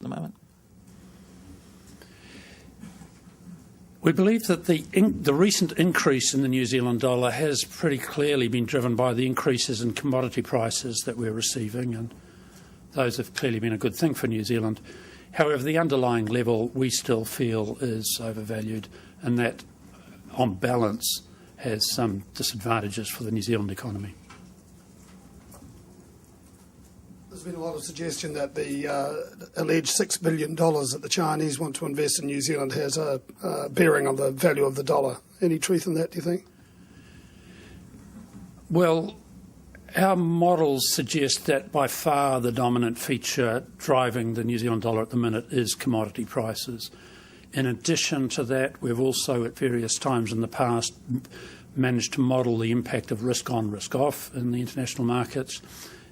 the moment? We believe that the recent increase in the New Zealand dollar has pretty clearly been driven by the increases in commodity prices that we're receiving, and those have clearly been a good thing for New Zealand. However, the underlying level we still feel is overvalued, and that, on balance, has some disadvantages for the New Zealand economy. There's been a lot of suggestion that the alleged $6 billion that the Chinese want to invest in New Zealand has a bearing on the value of the dollar. Any truth in that, do you think? Well, our models suggest that by far the dominant feature driving the New Zealand dollar at the minute is commodity prices. In addition to that, we've also at various times in the past managed to model the impact of risk on, risk off in the international markets,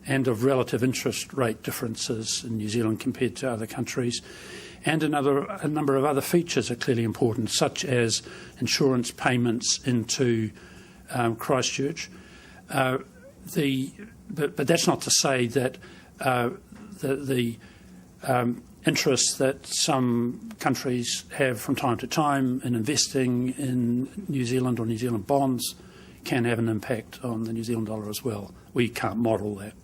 and of relative interest rate differences in New Zealand compared to other countries. And a number of other features are clearly important, such as insurance payments into Christchurch. But that's not to say that the interests that some countries have from time to time in investing in New Zealand or New Zealand bonds can have an impact on the New Zealand dollar as well. We can't model that.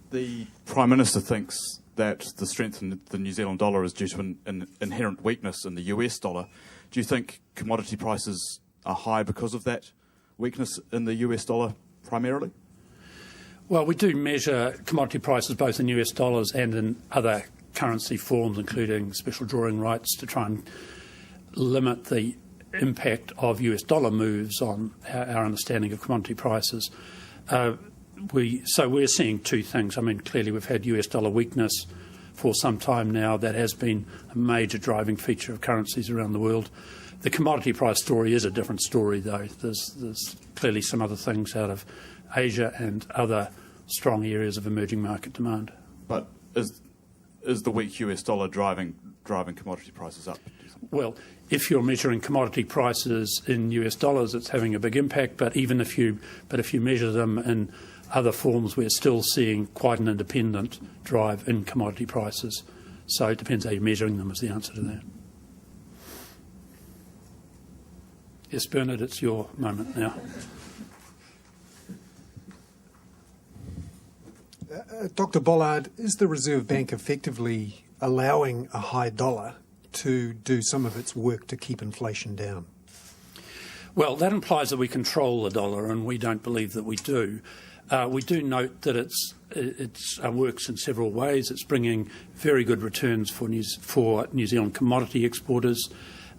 The Prime Minister thinks that the strength in the New Zealand dollar is due to an inherent weakness in the US dollar. Do you think commodity prices are high because of that weakness in the US dollar primarily? Well, we do measure commodity prices both in US dollars and in other currency forms, including special drawing rights, to try and limit the impact of US dollar moves on our understanding of commodity prices. So we're seeing two things. I mean, clearly we've had US dollar weakness for some time now. That has been a major driving feature of currencies around the world. The commodity price story is a different story, though. There's clearly some other things out of Asia and other strong areas of emerging market demand. But is the weak US dollar driving commodity prices up? Well, if you're measuring commodity prices in US dollars, it's having a big impact. But if you measure them in other forms, we're still seeing quite an independent drive in commodity prices. So it depends how you're measuring them is the answer to that. Yes, Bernard, it's your moment now. Dr. Bollard, is the Reserve Bank effectively allowing a high dollar to do some of its work to keep inflation down? Well, that implies that we control the dollar, and we don't believe that we do. We do note that it works in several ways. It's bringing very good returns for New Zealand commodity exporters.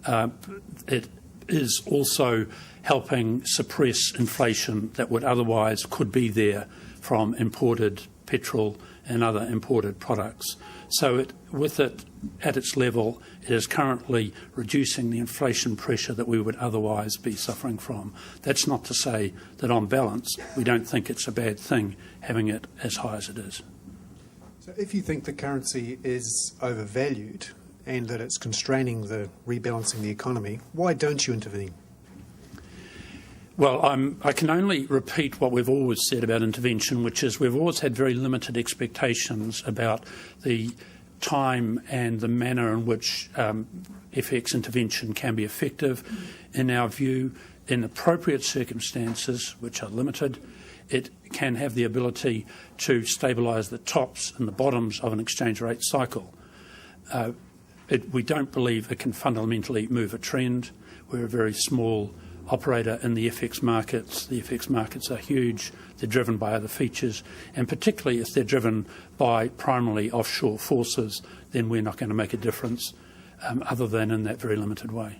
It is also helping suppress inflation that would otherwise could be there from imported petrol and other imported products. So with it at its level, it is currently reducing the inflation pressure that we would otherwise be suffering from. That's not to say that on balance we don't think it's a bad thing having it as high as it is. So if you think the currency is overvalued and that it's constraining the rebalancing the economy, why don't you intervene? Well, I can only repeat what we've always said about intervention, which is we've always had very limited expectations about the time and the manner in which FX intervention can be effective. In our view, in appropriate circumstances, which are limited, it can have the ability to stabilise the tops and the bottoms of an exchange rate cycle. We don't believe it can fundamentally move a trend. We're a very small operator in the FX markets. The FX markets are huge. They're driven by other features, and particularly if they're driven by primarily offshore forces, then we're not going to make a difference other than in that very limited way.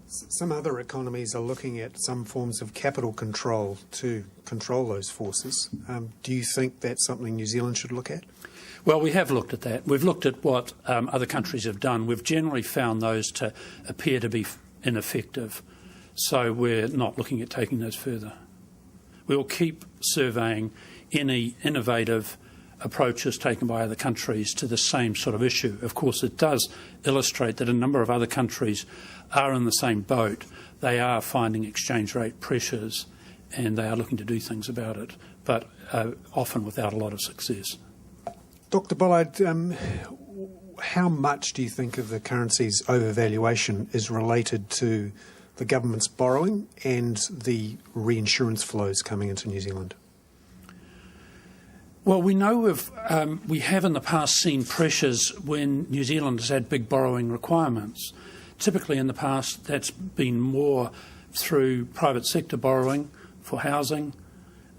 Some other economies are looking at some forms of capital control to control those forces. Do you think that's something New Zealand should look at? Well, we have looked at that. We've looked at what other countries have done. We've generally found those to appear to be ineffective. So we're not looking at taking those further. We will keep surveying any innovative approaches taken by other countries to the same sort of issue. Of course, it does illustrate that a number of other countries are in the same boat. They are finding exchange rate pressures and they are looking to do things about it, but often without a lot of success. Dr. Bollard, how much do you think of the currency's overvaluation is related to the government's borrowing and the reinsurance flows coming into New Zealand? Well, we know we have in the past seen pressures when New Zealand has had big borrowing requirements. Typically in the past that's been more through private sector borrowing for housing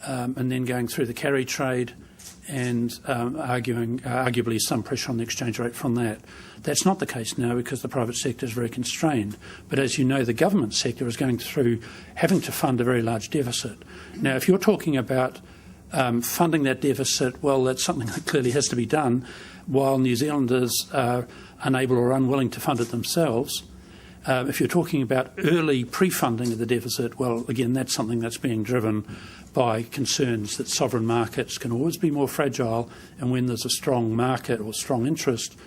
and then going through the carry trade and arguably some pressure on the exchange rate from that. That's not the case now because the private sector is very constrained. But as you know, the government sector is going through having to fund a very large deficit. Now, if you're talking about funding that deficit, well, that's something that clearly has to be done while New Zealanders are unable or unwilling to fund it themselves. If you're talking about early pre-funding of the deficit, well, again, that's something that's being driven by concerns that sovereign markets can always be more fragile, and when there's a strong market or strong interest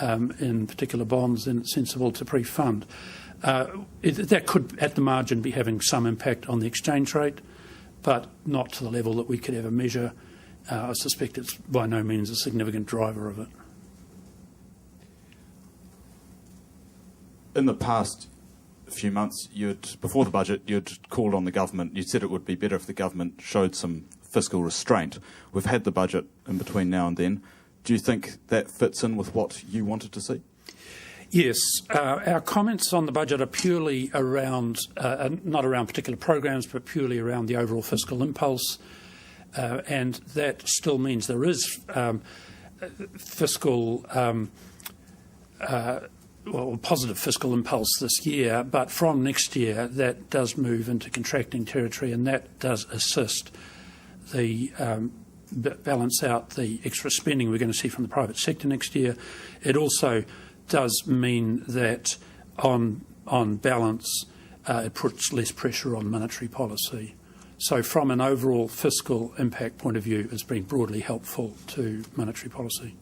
in particular bonds, then it's sensible to pre-fund. That could, at the margin, be having some impact on the exchange rate, but not to the level that we could ever measure. I suspect it's by no means a significant driver of it. In the past few months, before the budget, you'd called on the government. You said it would be better if the government showed some fiscal restraint. We've had the budget in between now and then. Do you think that fits in with what you wanted to see? Yes. Our comments on the budget are purely around, not around particular programs, but purely around the overall fiscal impulse. And that still means there is positive fiscal impulse this year, but from next year that does move into contracting territory, and that does assist the balance out the extra spending we're going to see from the private sector next year. It also does mean that on balance it puts less pressure on monetary policy. So from an overall fiscal impact point of view, it's been broadly helpful to monetary policy.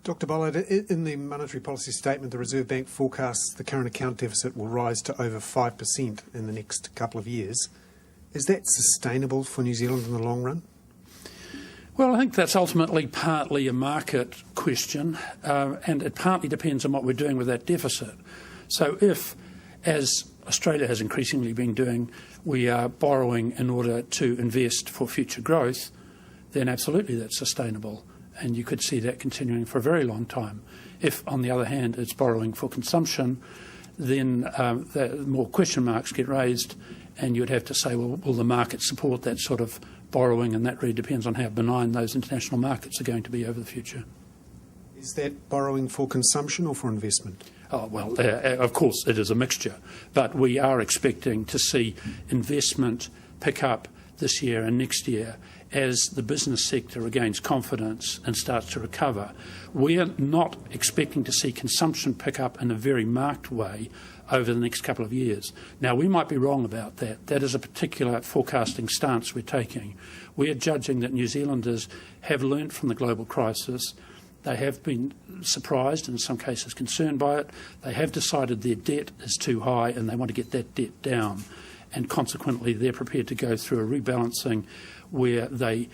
Dr. Bollard, in the monetary policy statement, the Reserve Bank forecasts the current account deficit will rise to over 5% in the next couple of years. Is that sustainable for New Zealand in the long run? Well, I think that's ultimately partly a market question, and it partly depends on what we're doing with that deficit. So if, as Australia has increasingly been doing, we are borrowing in order to invest for future growth, then absolutely that's sustainable. And you could see that continuing for a very long time. If, on the other hand, it's borrowing for consumption, then the more question marks get raised, and you'd have to say, well, will the market support that sort of borrowing? And that really depends on how benign those international markets are going to be over the future. Is that borrowing for consumption or for investment? Oh, well, of course, it is a mixture. But we are expecting to see investment pick up this year and next year as the business sector regains confidence and starts to recover. We are not expecting to see consumption pick up in a very marked way over the next couple of years. Now, we might be wrong about that. That is a particular forecasting stance we're taking. We are judging that New Zealanders have learnt from the global crisis. They have been surprised, in some cases concerned by it. They have decided their debt is too high and they want to get that debt down. And consequently, they're prepared to go through a rebalancing where they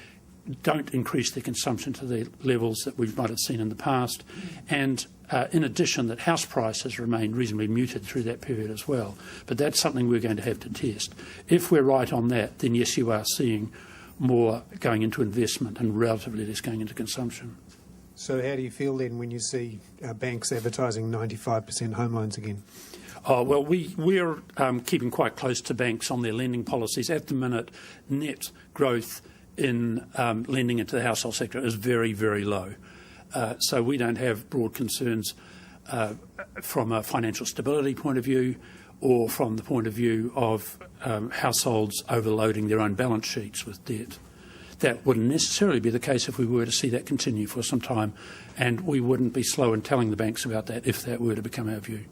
don't increase their consumption to the levels that we might have seen in the past. And in addition, that house prices remain reasonably muted through that period as well. But that's something we're going to have to test. If we're right on that, then yes, you are seeing more going into investment and relatively less going into consumption. So how do you feel then when you see banks advertising 95% home loans again? Oh, well, we're keeping quite close to banks on their lending policies. At the minute, net growth in lending into the household sector is very, very low. So we don't have broad concerns from a financial stability point of view or from the point of view of households overloading their own balance sheets with debt. That wouldn't necessarily be the case if we were to see that continue for some time, and we wouldn't be slow in telling the banks about that if that were to become our view.